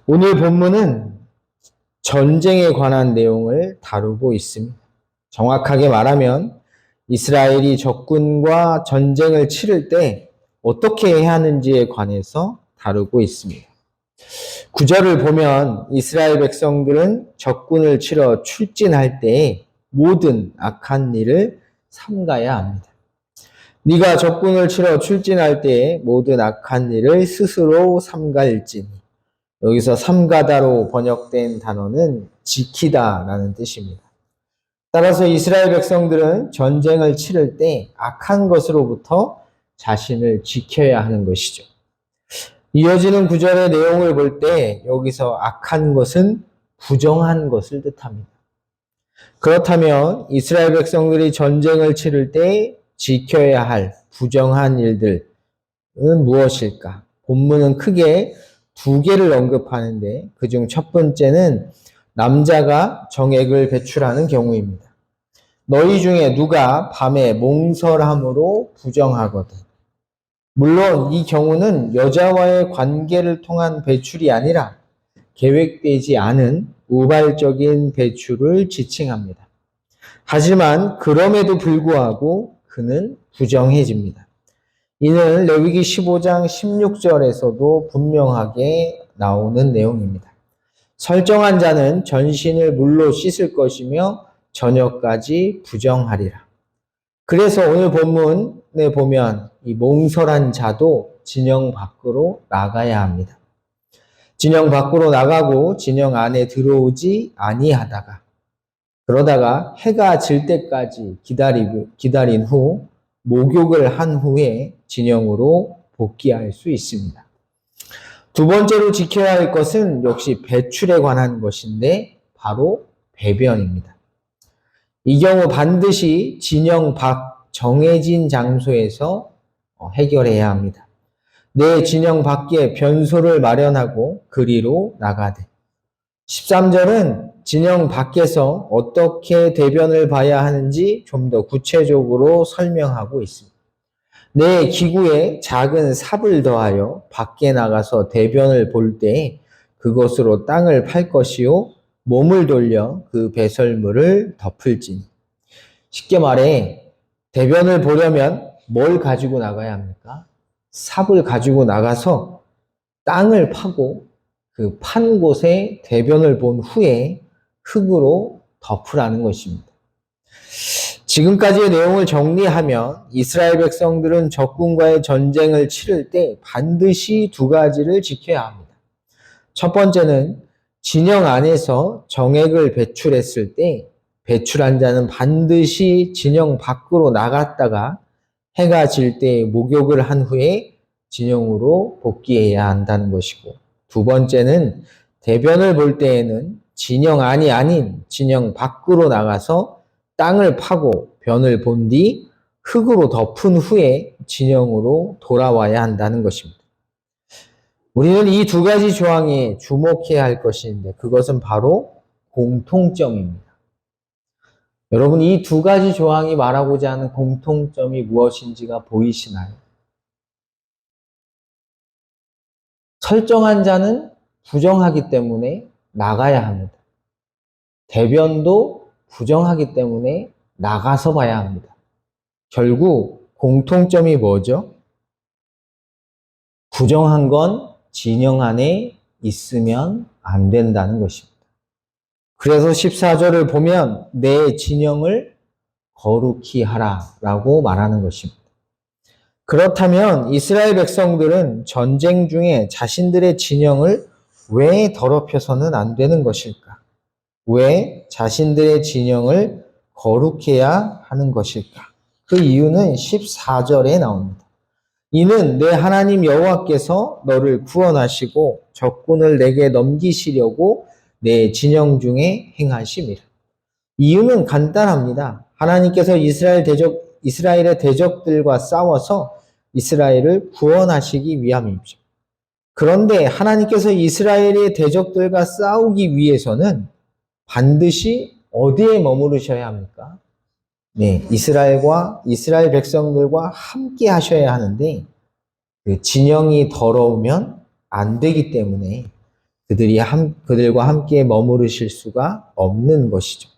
오늘 본문은 전쟁에 관한 내용을 다루고 있습니다. 정확하게 말하면 이스라엘이 적군과 전쟁을 치를 때 어떻게 해야 하는지에 관해서 다루고 있습니다. 9절을 보면 이스라엘 백성들은 적군을 치러 출진할 때에 모든 악한 일을 삼가야 합니다. 네가 적군을 치러 출진할 때에 모든 악한 일을 스스로 삼갈지니. 여기서 삼가다로 번역된 단어는 지키다라는 뜻입니다. 따라서 이스라엘 백성들은 전쟁을 치를 때 악한 것으로부터 자신을 지켜야 하는 것이죠. 이어지는 구절의 내용을 볼 때 여기서 악한 것은 부정한 것을 뜻합니다. 그렇다면 이스라엘 백성들이 전쟁을 치를 때 지켜야 할 부정한 일들은 무엇일까? 본문은 크게 두 개를 언급하는데 그중 첫 번째는 남자가 정액을 배출하는 경우입니다. 너희 중에 누가 밤에 몽설함으로 부정하거든. 물론 이 경우는 여자와의 관계를 통한 배출이 아니라 계획되지 않은 우발적인 배출을 지칭합니다. 하지만 그럼에도 불구하고 그는 부정해집니다. 이는 레위기 15장 16절에서도 분명하게 나오는 내용입니다. 설정한 자는 전신을 물로 씻을 것이며 저녁까지 부정하리라. 그래서 오늘 본문에 보면 이 몽설한 자도 진영 밖으로 나가야 합니다. 진영 밖으로 나가고 진영 안에 들어오지 아니하다가 그러다가 해가 질 때까지 기다린 후 목욕을 한 후에 진영으로 복귀할 수 있습니다. 두 번째로 지켜야 할 것은 역시 배출에 관한 것인데 바로 배변입니다. 이 경우 반드시 진영 밖 정해진 장소에서 해결해야 합니다. 내 진영 밖에 변소를 마련하고 그리로 나가되 13절은 진영 밖에서 어떻게 대변을 봐야 하는지 좀 더 구체적으로 설명하고 있습니다. 내 기구에 작은 삽을 더하여 밖에 나가서 대변을 볼 때 그것으로 땅을 팔 것이요 몸을 돌려 그 배설물을 덮을지니. 쉽게 말해 대변을 보려면 뭘 가지고 나가야 합니까? 삽을 가지고 나가서 땅을 파고 그 판 곳에 대변을 본 후에 흙으로 덮으라는 것입니다. 지금까지의 내용을 정리하면 이스라엘 백성들은 적군과의 전쟁을 치를 때 반드시 두 가지를 지켜야 합니다. 첫 번째는 진영 안에서 정액을 배출했을 때 배출한 자는 반드시 진영 밖으로 나갔다가 해가 질 때 목욕을 한 후에 진영으로 복귀해야 한다는 것이고, 두 번째는 대변을 볼 때에는 진영 안이 아닌 진영 밖으로 나가서 땅을 파고 변을 본 뒤 흙으로 덮은 후에 진영으로 돌아와야 한다는 것입니다. 우리는 이 두 가지 조항에 주목해야 할 것인데 그것은 바로 공통점입니다. 여러분, 이 두 가지 조항이 말하고자 하는 공통점이 무엇인지가 보이시나요? 설정한 자는 부정하기 때문에 나가야 합니다. 대변도 부정하기 때문에 나가서 봐야 합니다. 결국 공통점이 뭐죠? 부정한 건 진영 안에 있으면 안 된다는 것입니다. 그래서 14절을 보면 내 진영을 거룩히 하라라고 말하는 것입니다. 그렇다면 이스라엘 백성들은 전쟁 중에 자신들의 진영을 왜 더럽혀서는 안 되는 것일까? 왜 자신들의 진영을 거룩해야 하는 것일까? 그 이유는 14절에 나옵니다. 이는 내 하나님 여호와께서 너를 구원하시고 적군을 내게 넘기시려고 내 진영 중에 행하심이라. 이유는 간단합니다. 하나님께서 이스라엘의 대적들과 싸워서 이스라엘을 구원하시기 위함이죠. 그런데 하나님께서 이스라엘의 대적들과 싸우기 위해서는 반드시 어디에 머무르셔야 합니까? 네, 이스라엘 백성들과 함께 하셔야 하는데 그 진영이 더러우면 안 되기 때문에 그들과 함께 머무르실 수가 없는 것이죠.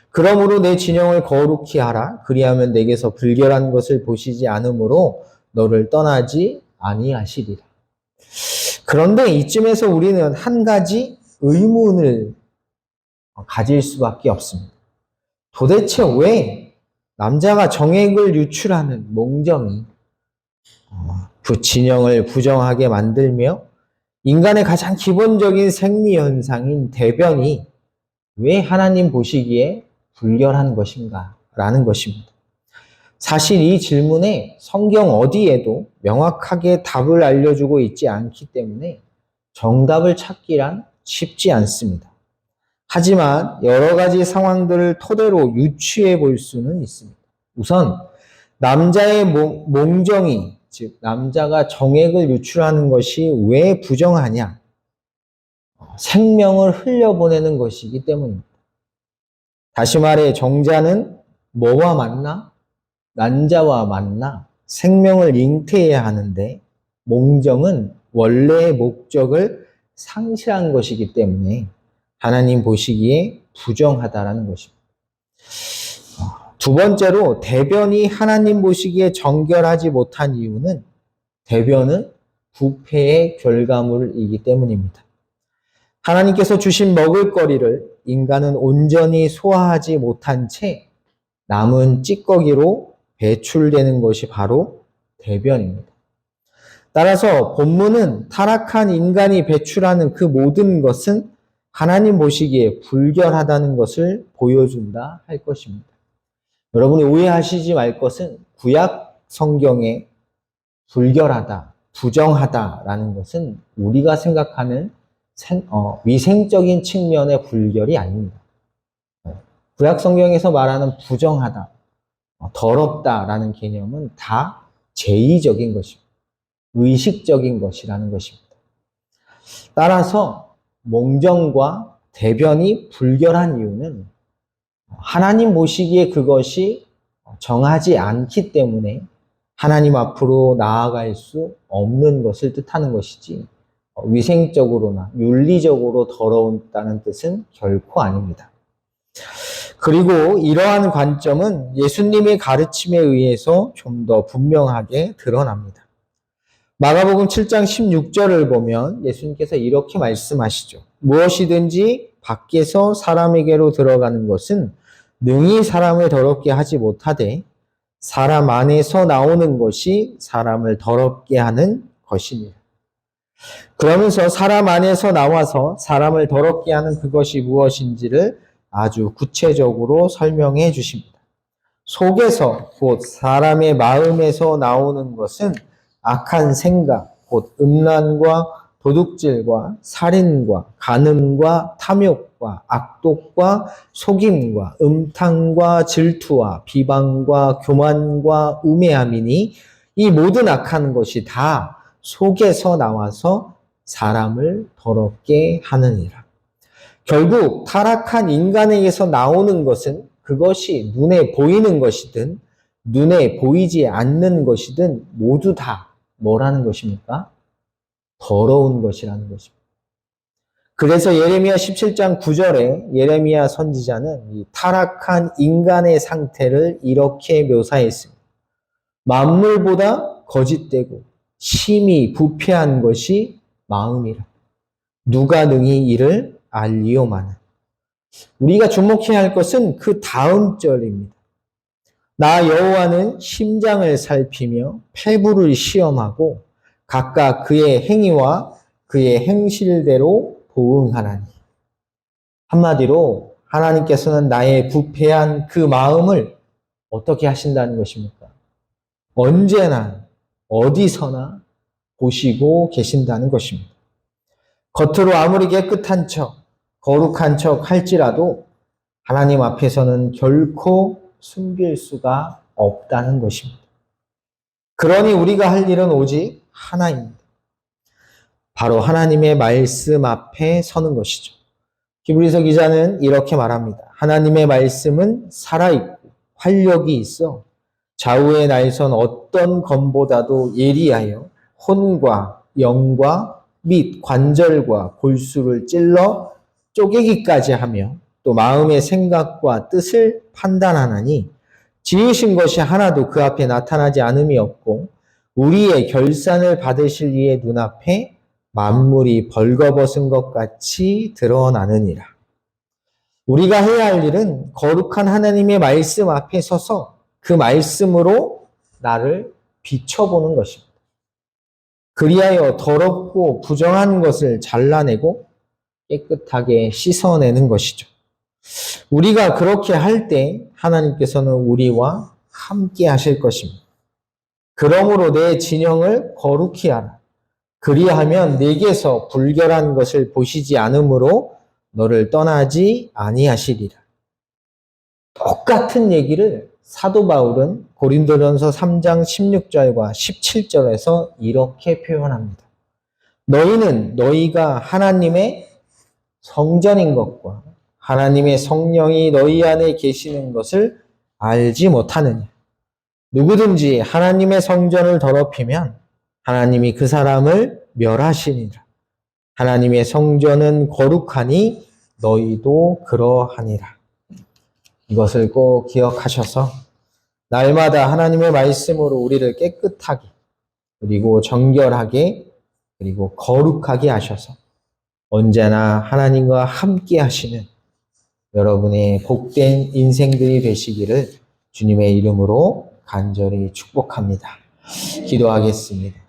그러므로 내 진영을 거룩히 하라. 그리하면 내게서 불결한 것을 보시지 않으므로 너를 떠나지 아니하시리라. 그런데 이쯤에서 우리는 한 가지 의문을 가질 수밖에 없습니다. 도대체 왜 남자가 정액을 유출하는 몽정이 그 진영을 부정하게 만들며 인간의 가장 기본적인 생리 현상인 대변이 왜 하나님 보시기에 불결한 것인가? 라는 것입니다. 사실 이 질문에 성경 어디에도 명확하게 답을 알려주고 있지 않기 때문에 정답을 찾기란 쉽지 않습니다. 하지만 여러 가지 상황들을 토대로 유추해 볼 수는 있습니다. 우선 남자의 몽정이, 즉 남자가 정액을 유출하는 것이 왜 부정하냐? 생명을 흘려보내는 것이기 때문입니다. 다시 말해 정자는 뭐와 만나? 난자와 만나 생명을 잉태해야 하는데 몽정은 원래의 목적을 상실한 것이기 때문에 하나님 보시기에 부정하다라는 것입니다. 두 번째로 대변이 하나님 보시기에 정결하지 못한 이유는 대변은 부패의 결과물이기 때문입니다. 하나님께서 주신 먹을거리를 인간은 온전히 소화하지 못한 채 남은 찌꺼기로 배출되는 것이 바로 대변입니다. 따라서 본문은 타락한 인간이 배출하는 그 모든 것은 하나님 보시기에 불결하다는 것을 보여준다 할 것입니다. 여러분이 오해하시지 말 것은 구약 성경에 불결하다, 부정하다라는 것은 우리가 생각하는 위생적인 측면의 불결이 아닙니다. 구약 성경에서 말하는 부정하다, 더럽다라는 개념은 다 제의적인 것입니다. 의식적인 것이라는 것입니다. 따라서 몽정과 대변이 불결한 이유는 하나님 보시기에 그것이 정하지 않기 때문에 하나님 앞으로 나아갈 수 없는 것을 뜻하는 것이지 위생적으로나 윤리적으로 더러웠다는 뜻은 결코 아닙니다. 그리고 이러한 관점은 예수님의 가르침에 의해서 좀 더 분명하게 드러납니다. 마가복음 7장 16절을 보면 예수님께서 이렇게 말씀하시죠. 무엇이든지 밖에서 사람에게로 들어가는 것은 능히 사람을 더럽게 하지 못하되 사람 안에서 나오는 것이 사람을 더럽게 하는 것이니라. 그러면서 사람 안에서 나와서 사람을 더럽게 하는 그것이 무엇인지를 아주 구체적으로 설명해 주십니다. 속에서 곧 사람의 마음에서 나오는 것은 악한 생각, 곧 음란과 도둑질과 살인과 간음과 탐욕과 악독과 속임과 음탕과 질투와 비방과 교만과 우매함이니 이 모든 악한 것이 다 속에서 나와서 사람을 더럽게 하느니라. 결국 타락한 인간에게서 나오는 것은 그것이 눈에 보이는 것이든 눈에 보이지 않는 것이든 모두 다 뭐라는 것입니까? 더러운 것이라는 것입니다. 그래서 예레미야 17장 9절에 예레미야 선지자는 이 타락한 인간의 상태를 이렇게 묘사했습니다. 만물보다 거짓되고 심히 부패한 것이 마음이라. 누가 능히 이를 알리오마는. 우리가 주목해야 할 것은 그 다음 절입니다. 나 여호와는 심장을 살피며 폐부를 시험하고 각각 그의 행위와 그의 행실대로 보응하나니. 한마디로 하나님께서는 나의 부패한 그 마음을 어떻게 하신다는 것입니까? 언제나 어디서나 보시고 계신다는 것입니다. 겉으로 아무리 깨끗한 척, 거룩한 척 할지라도 하나님 앞에서는 결코 숨길 수가 없다는 것입니다. 그러니 우리가 할 일은 오직 하나입니다. 바로 하나님의 말씀 앞에 서는 것이죠. 히브리서 기자는 이렇게 말합니다. 하나님의 말씀은 살아있고 활력이 있어 좌우의 날선 어떤 검보다도 예리하여 혼과 영과 및 관절과 골수를 찔러 쪼개기까지 하며 또 마음의 생각과 뜻을 판단하나니 지으신 것이 하나도 그 앞에 나타나지 않음이 없고 우리의 결산을 받으실 이의 눈앞에 만물이 벌거벗은 것 같이 드러나느니라. 우리가 해야 할 일은 거룩한 하나님의 말씀 앞에 서서 그 말씀으로 나를 비춰보는 것입니다. 그리하여 더럽고 부정한 것을 잘라내고 깨끗하게 씻어내는 것이죠. 우리가 그렇게 할 때 하나님께서는 우리와 함께 하실 것입니다. 그러므로 내 진영을 거룩히 하라. 그리하면 내게서 불결한 것을 보시지 않으므로 너를 떠나지 아니하시리라. 똑같은 얘기를 사도 바울은 고린도전서 3장 16절과 17절에서 이렇게 표현합니다. 너희는 너희가 하나님의 성전인 것과 하나님의 성령이 너희 안에 계시는 것을 알지 못하느냐. 누구든지 하나님의 성전을 더럽히면 하나님이 그 사람을 멸하시니라. 하나님의 성전은 거룩하니 너희도 그러하니라. 이것을 꼭 기억하셔서 날마다 하나님의 말씀으로 우리를 깨끗하게 그리고 정결하게 그리고 거룩하게 하셔서 언제나 하나님과 함께 하시는 여러분의 복된 인생들이 되시기를 주님의 이름으로 간절히 축복합니다. 기도하겠습니다.